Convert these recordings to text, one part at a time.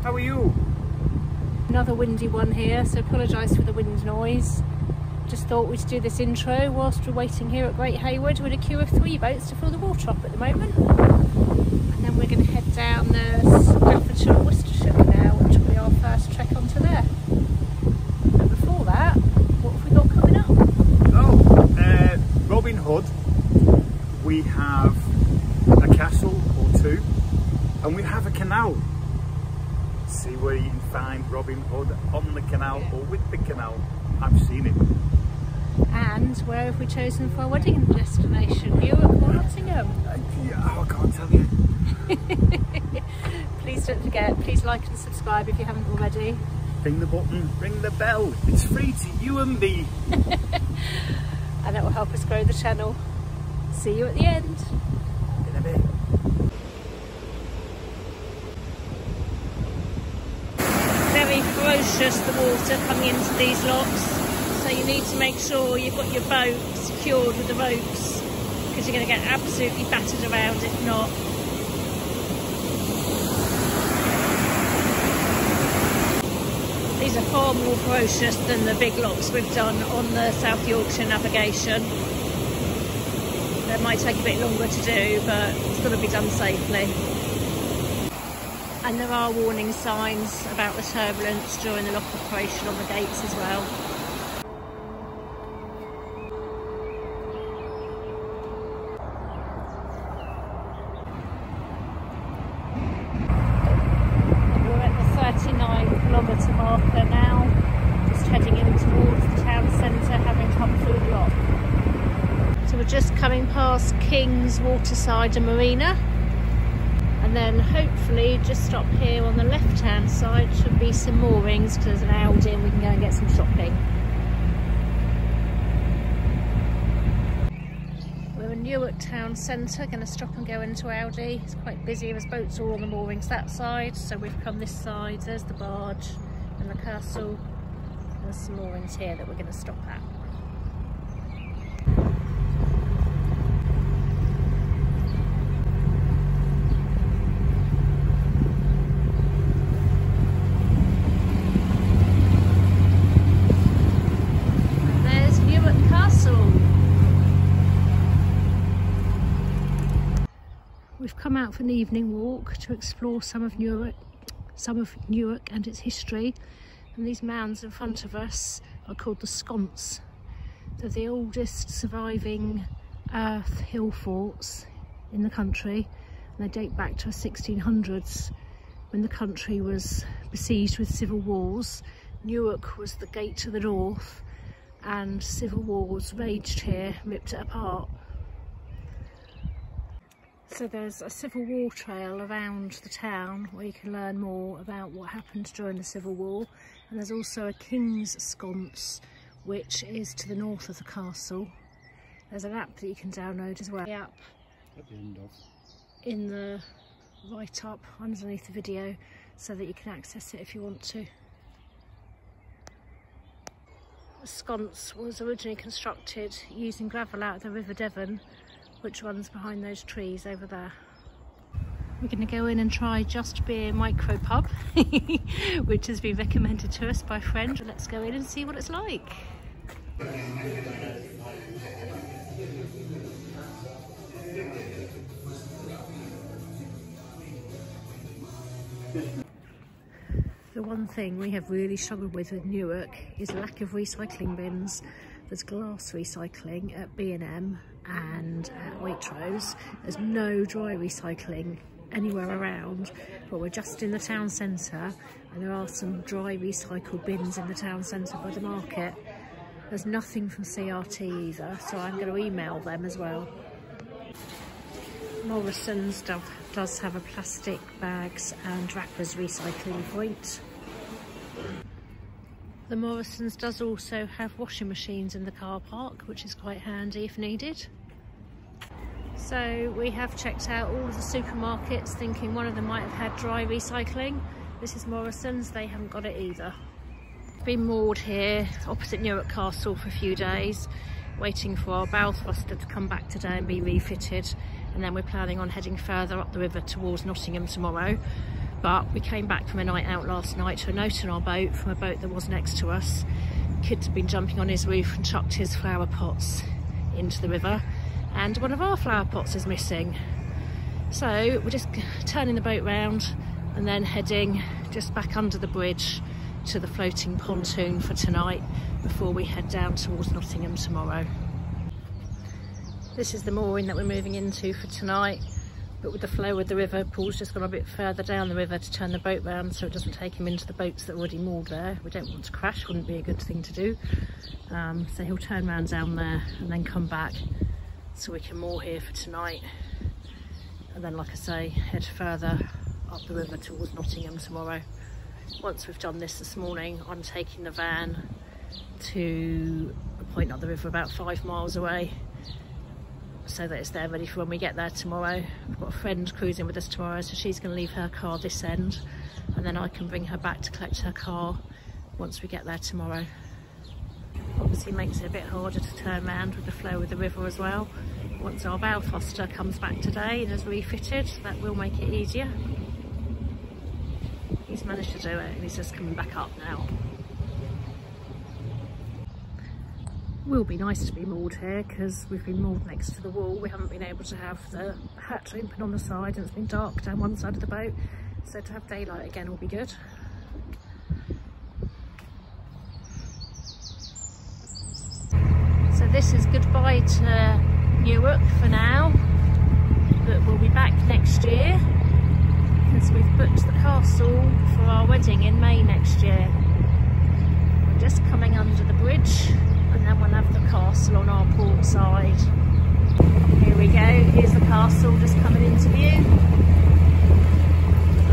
How are you? Another windy one here, so apologise for the wind noise. Just thought we'd do this intro whilst we're waiting here at Great Hayward with a queue of 3 boats to fill the water up at the moment. And then we're going to head down the Staffordshire Worcestershire Canal, which will be our first trek onto there. But before that, what have we got coming up? Robin Hood. We have a castle or 2, and we have a canal. See where you can find Robin Hood on the canal or with the canal. I've seen it. And where have we chosen for our wedding destination? Newark or Nottingham? I can't tell you. Please don't forget, please like and subscribe if you haven't already. Ring the button, ring the bell. It's free to you and me. And that will help us grow the channel. See you at the end. In a bit. Very ferocious, the water coming into these locks, so you need to make sure you've got your boat secured with the ropes, because you're going to get absolutely battered around if not. These are far more ferocious than the big locks we've done on the South Yorkshire navigation. They might take a bit longer to do, but it's got to be done safely. And there are warning signs about the turbulence during the lock operation on the gates as well. We're at the 39-kilometre marker now, just heading in towards the town centre, having come through the lock. So we're just coming past King's Waterside and Marina. And then hopefully just stop here on the left hand side should be some moorings, because there's an Aldi and we can go and get some shopping. We're in Newark town centre, going to stop and go into Aldi. It's quite busy, there's boats all on the moorings that side, so we've come this side. There's the barge and the castle. There's some moorings here that we're going to stop at. We've come out for an evening walk to explore some of Newark and its history. And these mounds in front of us are called the Sconce. They're the oldest surviving earth hill forts in the country, and they date back to the 1600s when the country was besieged with civil wars. Newark was the gate to the north, and civil wars raged here, ripped it apart. So there's a Civil War trail around the town where you can learn more about what happened during the Civil War, and there's also a King's Sconce which is to the north of the castle. There's an app that you can download as well. The app at the end of in the write-up underneath the video, so that you can access it if you want to. The sconce was originally constructed using gravel out of the River Devon, which runs behind those trees over there. We're going to go in and try Just Beer Micro Pub, which has been recommended to us by a friend. Let's go in and see what it's like. The one thing we have really struggled with Newark is lack of recycling bins. There's glass recycling at B&M and at Waitrose. There's no dry recycling anywhere around, but we're just in the town centre and there are some dry recycle bins in the town centre by the market. There's nothing from CRT either, so I'm going to email them as well. Morrison's does have a plastic bags and wrappers recycling point. The Morrison's does also have washing machines in the car park, which is quite handy if needed. So we have checked out all of the supermarkets, thinking one of them might have had dry recycling. This is Morrison's, they haven't got it either. Been moored here opposite Newark Castle for a few days, waiting for our bow thruster to come back today and be refitted, and then we're planning on heading further up the river towards Nottingham tomorrow. But we came back from a night out last night to a note on our boat from a boat that was next to us. Kids had been jumping on his roof and chucked his flower pots into the river, and one of our flower pots is missing. So we're just turning the boat round and then heading just back under the bridge to the floating pontoon for tonight before we head down towards Nottingham tomorrow. This is the mooring that we're moving into for tonight, but with the flow of the river, Paul's just gone a bit further down the river to turn the boat round so it doesn't take him into the boats that are already moored there. We don't want to crash, wouldn't be a good thing to do. So he'll turn round down there and then come back so we can moor here for tonight. And then, like I say, head further up the river towards Nottingham tomorrow. Once we've done this morning, I'm taking the van to a point up the river about 5 miles away, so that it's there ready for when we get there tomorrow. We've got a friend cruising with us tomorrow, so she's going to leave her car this end, and then I can bring her back to collect her car once we get there tomorrow. Obviously makes it a bit harder to turn around with the flow of the river as well. Once our bow foster comes back today and is refitted, that will make it easier. He's managed to do it and he's just coming back up now. Will be nice to be moored here because we've been moored next to the wall. We haven't been able to have the hatch open on the side and it's been dark down one side of the boat, so to have daylight again will be good. So this is goodbye to Newark for now, but we'll be back next year because we've booked the castle for our wedding in May next year. We're just coming under the bridge and then we'll have the castle on our port side. Here we go, here's the castle just coming into view.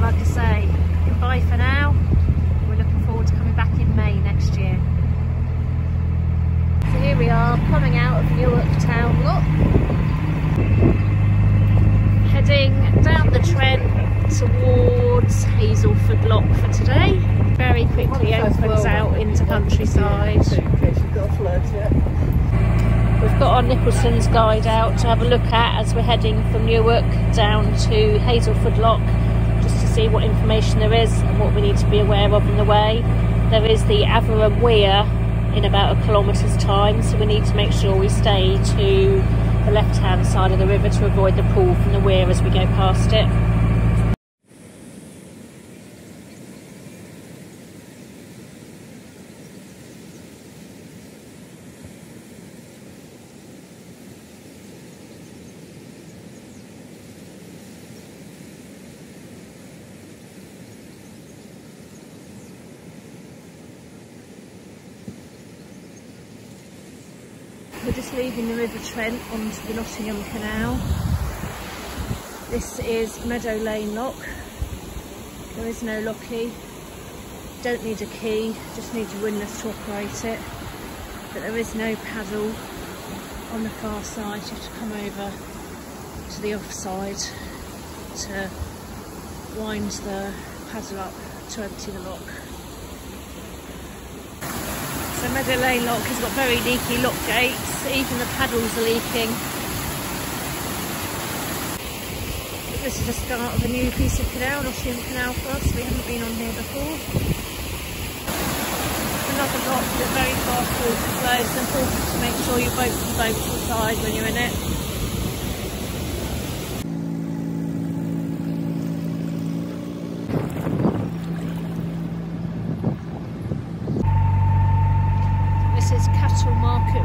Like I say, goodbye for now. We're looking forward to coming back in May next year. So here we are, coming out of Newark town lock, heading down the Trent towards Hazelford Lock for today. Very quickly opens out into countryside. We've got our Nicholson's guide out to have a look at as we're heading from Newark down to Hazelford Lock, just to see what information there is and what we need to be aware of on the way. There is the Averham Weir in about a kilometre's time, so we need to make sure we stay to the left hand side of the river to avoid the pool from the weir as we go past it. We're just leaving the River Trent onto the Nottingham Canal. This is Meadow Lane Lock. There is no locky. Don't need a key, just need your windlass to operate it. But there is no paddle on the far side. You have to come over to the offside to wind the paddle up to empty the lock. So Meadow Lane Lock has got very leaky lock gates, even the paddles are leaking. This is the start of a new piece of canal, Nottingham Canal for us, we haven't been on here before. Another lock with very fast water flow, it's important to make sure your boat's on both sides when you're in it.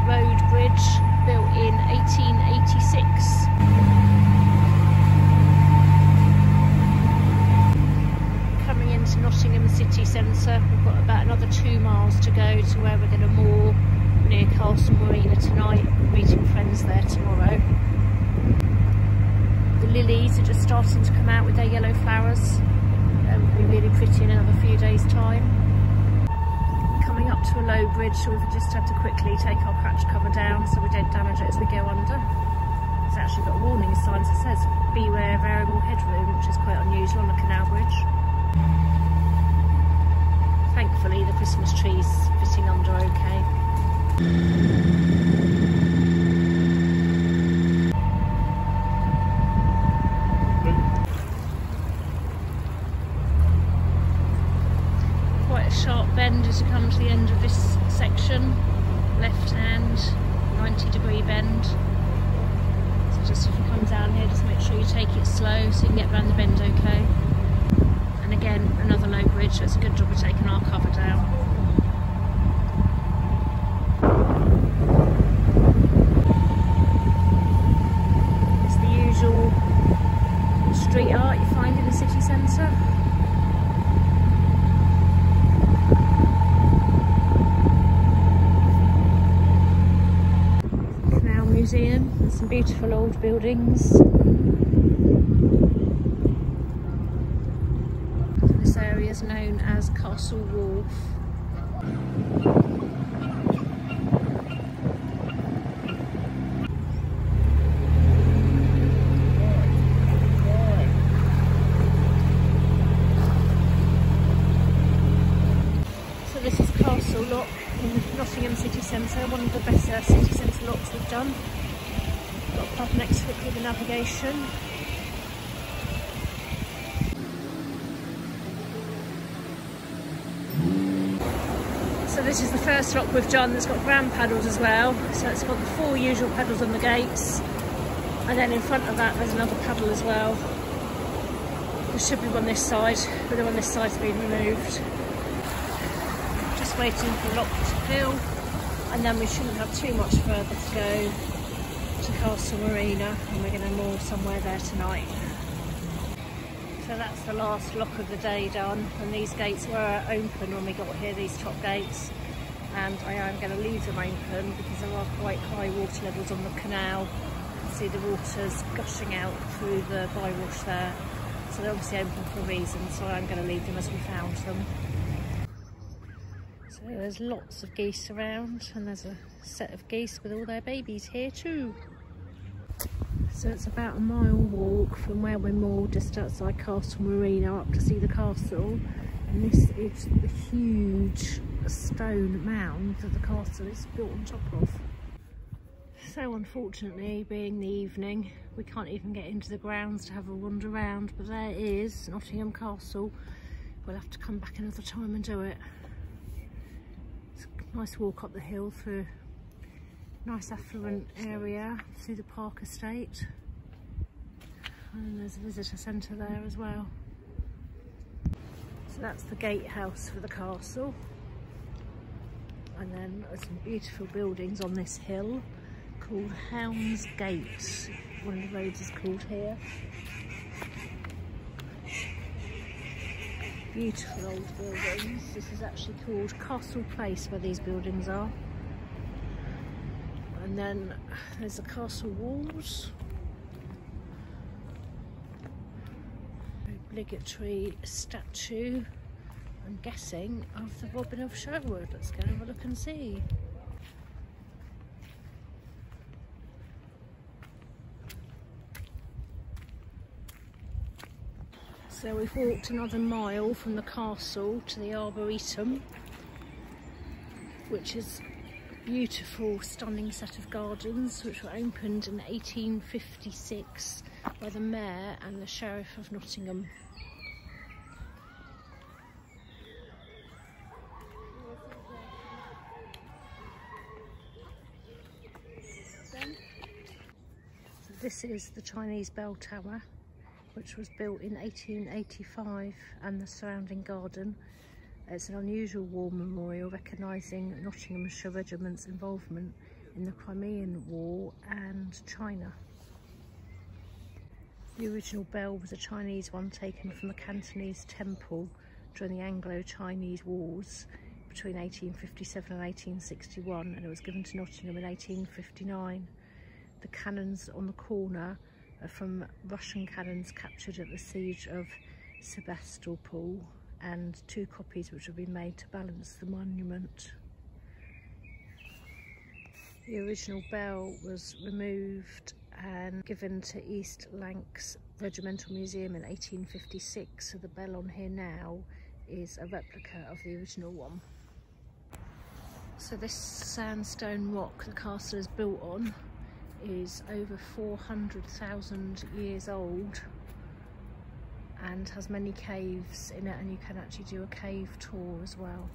Road bridge built in 1886. Coming into Nottingham city centre, we've got about another 2 miles to go to where we're going to moor near Castle Marina tonight, meeting friends there tomorrow. The lilies are just starting to come out with their yellow flowers. They'll be really pretty in another few days' time. Coming up to a low bridge, so we've just had to quickly take our cratch cover down so we don't damage it as we go under. It's actually got a warning sign that says beware variable headroom, which is quite unusual on a canal bridge. Thankfully the Christmas tree's fitting under okay. as you come to the end of this section, left hand, 90-degree bend. So just if you come down here, just make sure you take it slow so you can get around the bend okay. And again, another low bridge, so it's a good job of taking our cover down. It's the usual street art you find in the city centre. Canal Museum and some beautiful old buildings. So this area is known as Castle Wharf. This is Castle Lock in Nottingham city centre, one of the better city centre locks we've done. Got a pub next to it with the navigation. So this is the first lock we've done that's got ground paddles as well. So it's got the 4 usual paddles on the gates, and then in front of that there's another paddle as well. There should be one this side, but the one this side's been removed. Waiting for the lock to fill, and then we shouldn't have too much further to go to Castle Marina, and we're going to moor somewhere there tonight. So that's the last lock of the day done, and these gates were open when we got here, these top gates, and I am going to leave them open because there are quite high water levels on the canal. You can see the water's gushing out through the bywash there, so they're obviously open for a reason, so I'm going to leave them as we found them. So there's lots of geese around, and there's a set of geese with all their babies here too. So it's about a mile walk from where we're moored just outside Castle Marina up to see the castle, and this is the huge stone mound that the castle is built on top of. So unfortunately, being the evening, we can't even get into the grounds to have a wander around, but there is Nottingham Castle. We'll have to come back another time and do it. Nice walk up the hill through a nice affluent area, through the Park Estate, and there's a visitor centre there as well. So that's the gatehouse for the castle, and then there's some beautiful buildings on this hill called Hounds Gate. One of the roads is called here. Beautiful old buildings. This is actually called Castle Place where these buildings are. And then there's the castle walls. Obligatory statue, I'm guessing, of the Robin of Sherwood. Let's go and have a look and see. So we've walked another mile from the castle to the Arboretum, which is a beautiful, stunning set of gardens which were opened in 1856 by the Mayor and the Sheriff of Nottingham. So this is the Chinese Bell Tower, which was built in 1885, and the surrounding garden. It's an unusual war memorial recognising Nottinghamshire Regiment's involvement in the Crimean War and China. The original bell was a Chinese one taken from a Cantonese temple during the Anglo-Chinese Wars between 1857 and 1861, and it was given to Nottingham in 1859. The cannons on the corner from Russian cannons captured at the siege of Sebastopol, and 2 copies which have been made to balance the monument. The original bell was removed and given to East Lancs Regimental Museum in 1856, so the bell on here now is a replica of the original one. So this sandstone rock the castle is built on is over 400,000 years old and has many caves in it, and you can actually do a cave tour as well.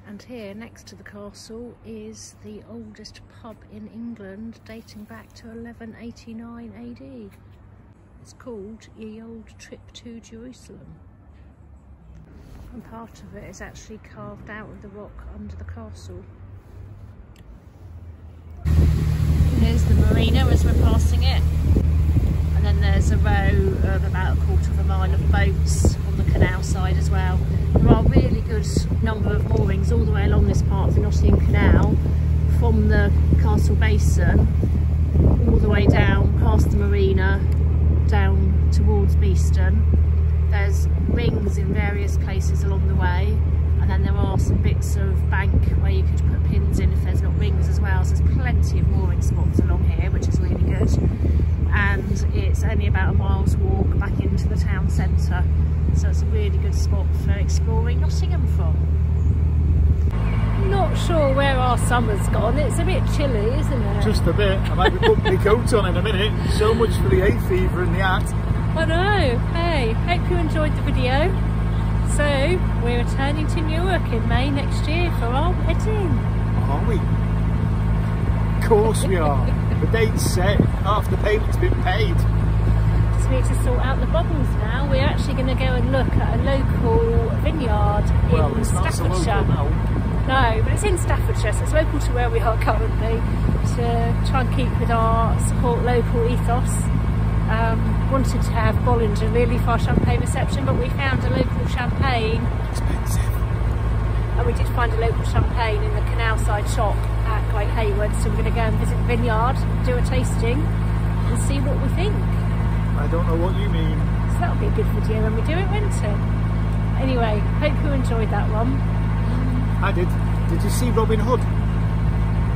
And here next to the castle is the oldest pub in England, dating back to 1189 AD. It's called Ye Old Trip to Jerusalem. And part of it is actually carved out of the rock under the castle. Here's the marina as we're passing it. And then there's a row of about a quarter of a mile of boats on the canal side as well. There are a really good number of moorings all the way along this part of the Nottingham Canal, from the castle basin all the way down past the marina down towards Beeston. There's rings in various places along the way, and then there are some bits of bank where you could put pins in if there's not rings as well. So there's plenty of mooring spots along here, which is really good. And it's only about a mile's walk back into the town centre, so it's a really good spot for exploring Nottingham from. Not sure where our summer's gone. It's a bit chilly, isn't it? Just a bit. I might be putting my coat on in a minute. So much for the hay fever and the hat. I know. Hey, hope you enjoyed the video. So we're returning to Newark in May next year for our wedding. Are we? Of course we are. The date's set, half the payment's been paid. Just need to sort out the bubbles now. We're actually going to go and look at a local vineyard in Staffordshire. No, but it's in Staffordshire, so it's local to where we are currently, to try and keep with our support local ethos. Wanted to have Bollinger really for our champagne reception, but we found a local champagne. Expensive. And we did find a local champagne in the canal side shop at Great Hayward, so we're going to go and visit the vineyard, do a tasting and see what we think. I don't know what you mean. So that'll be a good video when we do it, won't it? Anyway, hope you enjoyed that one. I did. Did you see Robin Hood?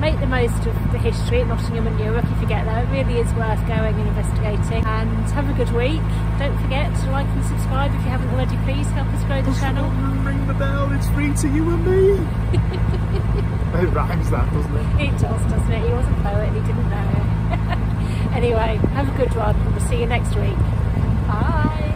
Make the most of the history at Nottingham and Newark if you get there. It really is worth going and investigating. And have a good week. Don't forget to like and subscribe if you haven't already. Please help us grow the channel. Ring the bell, it's free to you and me. It rhymes that, doesn't it? It does, doesn't it? He was a poet, he didn't know it. Anyway, have a good one. We'll see you next week. Bye.